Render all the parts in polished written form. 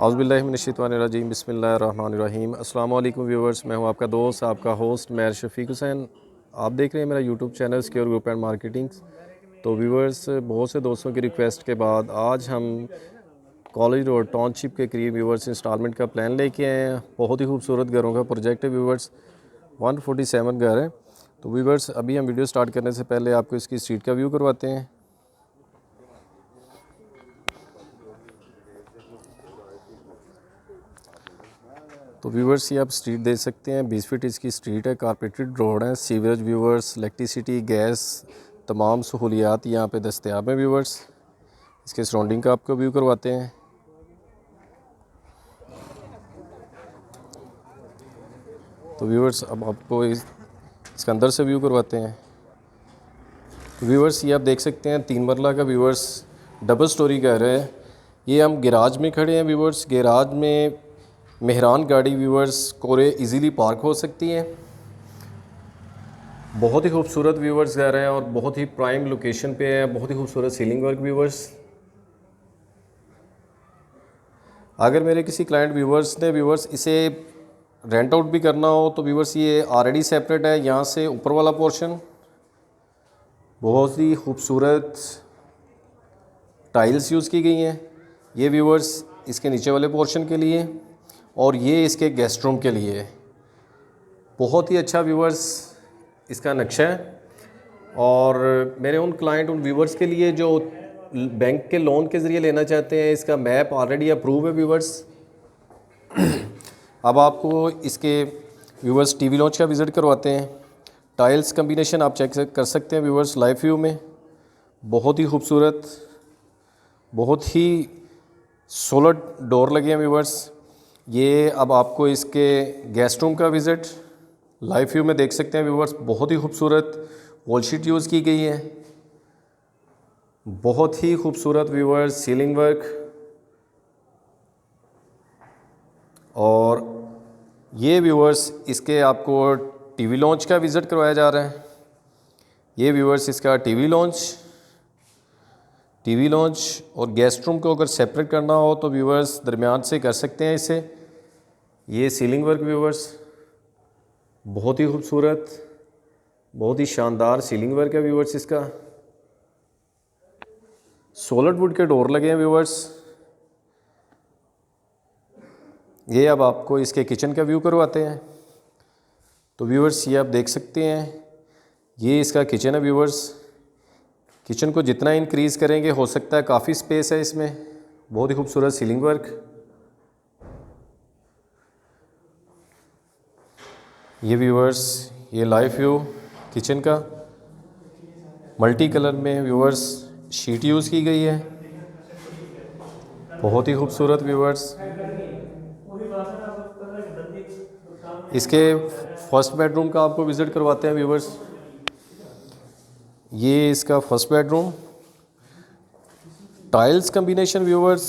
औज़ुबिल्लाहिमिनश्शैतानिर्रजीम बिस्मिल्लाहिर्रहमानिर्रहीम। अस्सलाम वालेकुम व्यूवर्स, मैं हूं आपका दोस्त, आपका होस्ट मैर शफ़ीक हुसैन। आप देख रहे हैं मेरा YouTube channel secure group and marketings. तो व्यूवर्स, बहुत से दोस्तों की रिक्वेस्ट के बाद आज हम कॉलेज रोड टाउनशिप के करीब व्यूवर्स इंस्टॉलमेंट का प्लान लेके आए हैं। बहुत ही खूबसूरत घरों का प्रोजेक्ट है व्यूवर्स, 147 घर है। तो व्यूवर्स, अभी हम वीडियो स्टार्ट करने से पहले आपको इसकी स्ट्रीट का व्यू करवाते हैं। तो व्यूवर्स, ये आप स्ट्रीट देख सकते हैं, 20 फीट इसकी स्ट्रीट है, कारपेटेड रोड है, सीवरेज व्यूवर्स, इलेक्ट्रिसिटी, गैस, तमाम सहूलियात यहाँ पे दस्तयाब हैं व्यूवर्स। इसके सराउंडिंग का आपको व्यू करवाते हैं। तो व्यूवर्स, अब आपको इसके अंदर से व्यू करवाते हैं। तो व्यूवर्स, ये आप देख सकते हैं 3 मरला का व्यूवर्स डबल स्टोरी घर है। ये हम गैराज में खड़े हैं व्यूवर्स। गैराज में मेहरान गाड़ी व्यूवर्स कोरे इजीली पार्क हो सकती हैं। बहुत ही खूबसूरत व्यूवर्स घर हैं और बहुत ही प्राइम लोकेशन पे है। बहुत ही खूबसूरत सीलिंग वर्क व्यूवर्स। अगर मेरे किसी क्लाइंट व्यूवर्स ने व्यूवर्स इसे रेंट आउट भी करना हो तो व्यूवर्स ये ऑलरेडी सेपरेट है। यहाँ से ऊपर वाला पोर्शन बहुत ही खूबसूरत टाइल्स यूज़ की गई हैं। ये व्यूवर्स इसके नीचे वाले पोर्शन के लिए और ये इसके गेस्ट रूम के लिए। बहुत ही अच्छा व्यूवर्स इसका नक्शा है। और मेरे उन क्लाइंट, उन व्यूवर्स के लिए जो बैंक के लोन के ज़रिए लेना चाहते हैं, इसका मैप ऑलरेडी अप्रूव है व्यूवर्स। अब आपको इसके व्यूवर्स टीवी लॉन्च का विज़िट करवाते हैं। टाइल्स कम्बिनेशन आप चेक कर सकते हैं व्यूवर्स लाइव व्यू में। बहुत ही खूबसूरत, बहुत ही सोलर डोर लगे हैं व्यूवर्स। ये अब आपको इसके गेस्ट रूम का विज़िट लाइव व्यू में देख सकते हैं व्यूवर्स। बहुत ही खूबसूरत वॉल शीट यूज़ की गई है। बहुत ही खूबसूरत व्यूवर्स सीलिंग वर्क। और ये व्यूवर्स इसके आपको टीवी लॉन्च का विज़िट करवाया जा रहा है। ये व्यूवर्स इसका टीवी लॉन्च और गेस्ट रूम को अगर सेपरेट करना हो तो व्यूवर्स दरमियान से कर सकते हैं इसे। ये सीलिंग वर्क व्यूवर्स बहुत ही खूबसूरत, बहुत ही शानदार सीलिंग वर्क है व्यूवर्स। इसका सॉलिड वुड के डोर लगे हैं व्यूवर्स। ये अब आपको इसके किचन का व्यू करवाते हैं। तो व्यूवर्स, ये आप देख सकते हैं, ये इसका किचन है व्यूवर्स। किचन को जितना इंक्रीज़ करेंगे हो सकता है काफ़ी स्पेस है इसमें। बहुत ही खूबसूरत सीलिंग वर्क। ये व्यूवर्स, ये लाइव व्यू किचन का मल्टी कलर में व्यूवर्स शीट यूज़ की गई है। बहुत ही खूबसूरत व्यूवर्स। इसके फर्स्ट बेडरूम का आपको विज़िट करवाते हैं व्यूवर्स। ये इसका first bedroom tiles combination viewers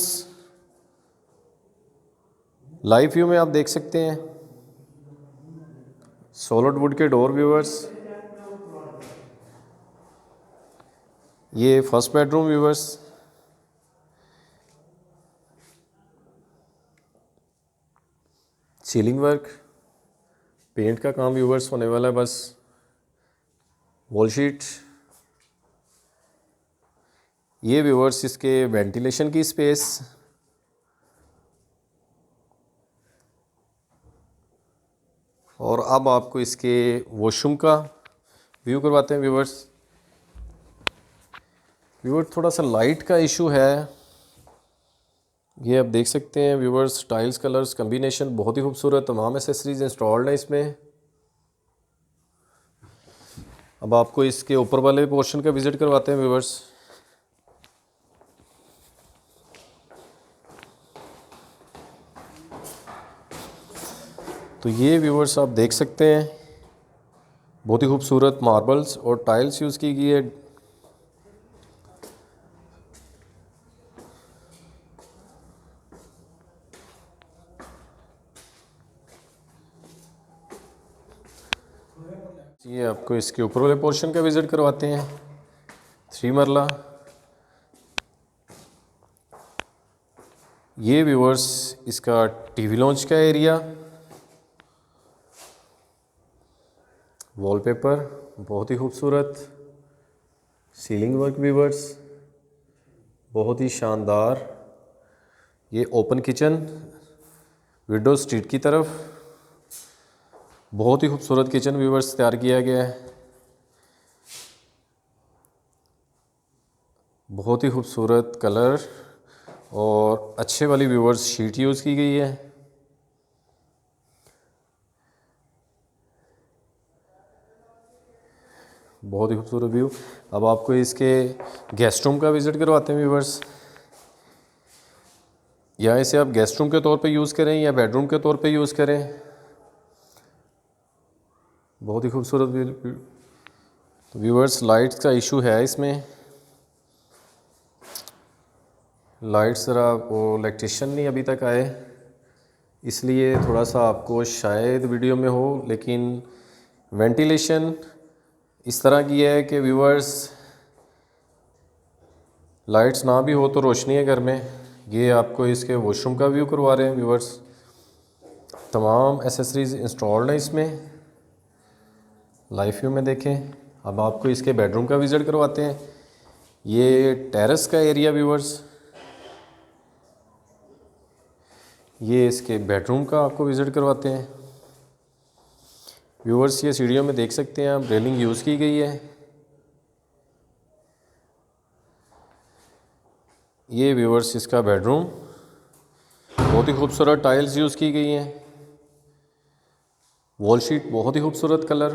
live view में आप देख सकते हैं। सॉलिड वुड के डोर व्यूवर्स। ये first bedroom viewers. Ceiling work, paint का काम व्यूवर्स होने वाला है बस। Wall sheet. ये व्यूवर्स इसके वेंटिलेशन की स्पेस। और अब आपको इसके वॉशरूम का व्यू करवाते हैं व्यूवर्स। थोड़ा सा लाइट का इशू है। ये आप देख सकते हैं व्यूवर्स, टाइल्स कलर्स कम्बिनेशन बहुत ही खूबसूरत, तमाम एसेसरीज इंस्टॉल्ड हैं इसमें। अब आपको इसके ऊपर वाले पोर्शन का विज़िट करवाते हैं व्यूवर्स। तो ये व्यूवर्स आप देख सकते हैं, बहुत ही खूबसूरत मार्बल्स और टाइल्स यूज़ की गई है। ये आपको इसके ऊपर वाले पोर्शन का विज़िट करवाते हैं। 3 मरला। ये व्यूअर्स इसका टीवी लॉन्च का एरिया, वॉलपेपर बहुत ही खूबसूरत, सीलिंग वर्क व्यूअर्स बहुत ही शानदार। ये ओपन किचन, विंडो स्ट्रीट की तरफ, बहुत ही खूबसूरत किचन व्यूअर्स तैयार किया गया है। बहुत ही खूबसूरत कलर और अच्छे वाली व्यूअर्स शीट यूज़ की गई है। बहुत ही खूबसूरत व्यू। अब आपको इसके गेस्ट रूम का विज़िट करवाते हैं व्यूअर्स। या इसे आप गेस्ट रूम के तौर पे यूज़ करें या बेडरूम के तौर पे यूज़ करें, बहुत ही खूबसूरत व्यू। तो व्यूअर्स लाइट्स का इशू है इसमें, लाइट्स ज़रा वो इलेक्ट्रिशियन नहीं अभी तक आए, इसलिए थोड़ा सा आपको शायद वीडियो में हो, लेकिन वेंटिलेशन इस तरह की है कि व्यूअर्स लाइट्स ना भी हो तो रोशनी है घर में। ये आपको इसके वॉशरूम का व्यू करवा रहे हैं व्यूअर्स। तमाम एसेसरीज़ इंस्टॉल्ड हैं इसमें, लाइव व्यू में देखें। अब आपको इसके बेडरूम का विज़िट करवाते हैं। ये टेरेस का एरिया व्यूअर्स, ये इसके बेडरूम का आपको विज़िट करवाते हैं व्यूअर्स। ये सीढ़ियों में देख सकते हैं आप, रेलिंग यूज़ की गई है। ये व्यूअर्स इसका बेडरूम, बहुत ही खूबसूरत टाइल्स यूज़ की गई हैं, वॉल शीट बहुत ही खूबसूरत कलर।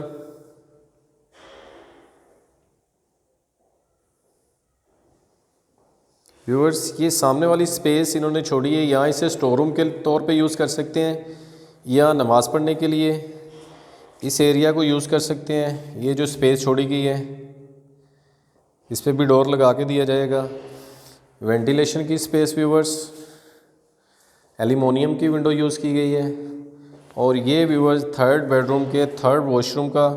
व्यूअर्स ये सामने वाली स्पेस इन्होंने छोड़ी है, यहाँ इसे स्टोर रूम के तौर पे यूज़ कर सकते हैं या नमाज़ पढ़ने के लिए इस एरिया को यूज़ कर सकते हैं। ये जो स्पेस छोड़ी गई है इस पर भी डोर लगा के दिया जाएगा। वेंटिलेशन की स्पेस व्यूअर्स, एल्युमिनियम की विंडो यूज़ की गई है। और ये व्यूअर्स थर्ड बेडरूम के थर्ड वॉशरूम का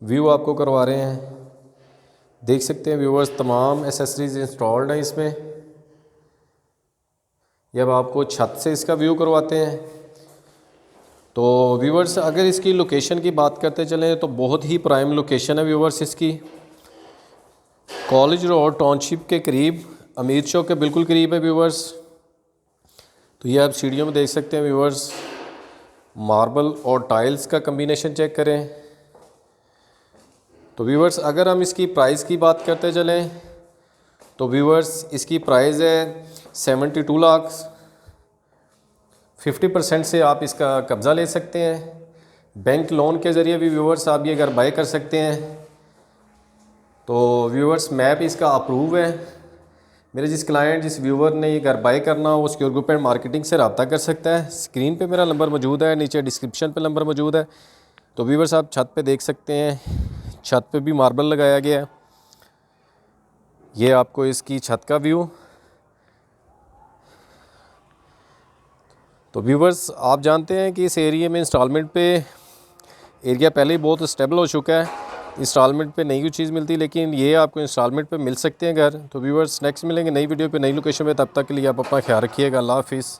व्यू आपको करवा रहे हैं। देख सकते हैं व्यूअर्स तमाम एसेसरीज इंस्टॉल्ड हैं इसमें। जब आपको छत से इसका व्यू करवाते हैं तो व्यूअर्स अगर इसकी लोकेशन की बात करते चलें तो बहुत ही प्राइम लोकेशन है व्यूअर्स इसकी। कॉलेज रोड टाउनशिप के करीब, अमीर चौक के बिल्कुल करीब है व्यूअर्स। तो ये आप सीढ़ियों में देख सकते हैं व्यूअर्स, मार्बल और टाइल्स का कम्बिनेशन चेक करें। तो व्यूअर्स अगर हम इसकी प्राइस की बात करते चलें तो व्यूअर्स इसकी प्राइस है 72 लाख। 50% से आप इसका कब्ज़ा ले सकते हैं। बैंक लोन के ज़रिए भी व्यूअर्स आप ये घर बाय कर सकते हैं। तो व्यूअर्स मैप इसका अप्रूव है। मेरे जिस क्लाइंट जिस व्यूअर ने ये घर बाय करना हो वो सिक्योर ग्रुप एंड मार्केटिंग से रब्ता कर सकता है। स्क्रीन पे मेरा नंबर मौजूद है, नीचे डिस्क्रिप्शन पे नंबर मौजूद है। तो व्यूअर्स आप छत पे देख सकते हैं, छत पे भी मार्बल लगाया गया है। ये आपको इसकी छत का व्यू। तो व्यूअर्स आप जानते हैं कि इस एरिया में इंस्टॉलमेंट पे एरिया पहले ही बहुत स्टेबल हो चुका है, इंस्टॉलमेंट पे नहीं कोई चीज़ मिलती, लेकिन ये आपको इंस्टॉलमेंट पे मिल सकते हैं घर। तो व्यूअर्स नेक्स्ट मिलेंगे नई वीडियो पे नई लोकेशन पे, तब तक के लिए आप अपना ख्याल रखिएगा। अल्लाह हाफिज़।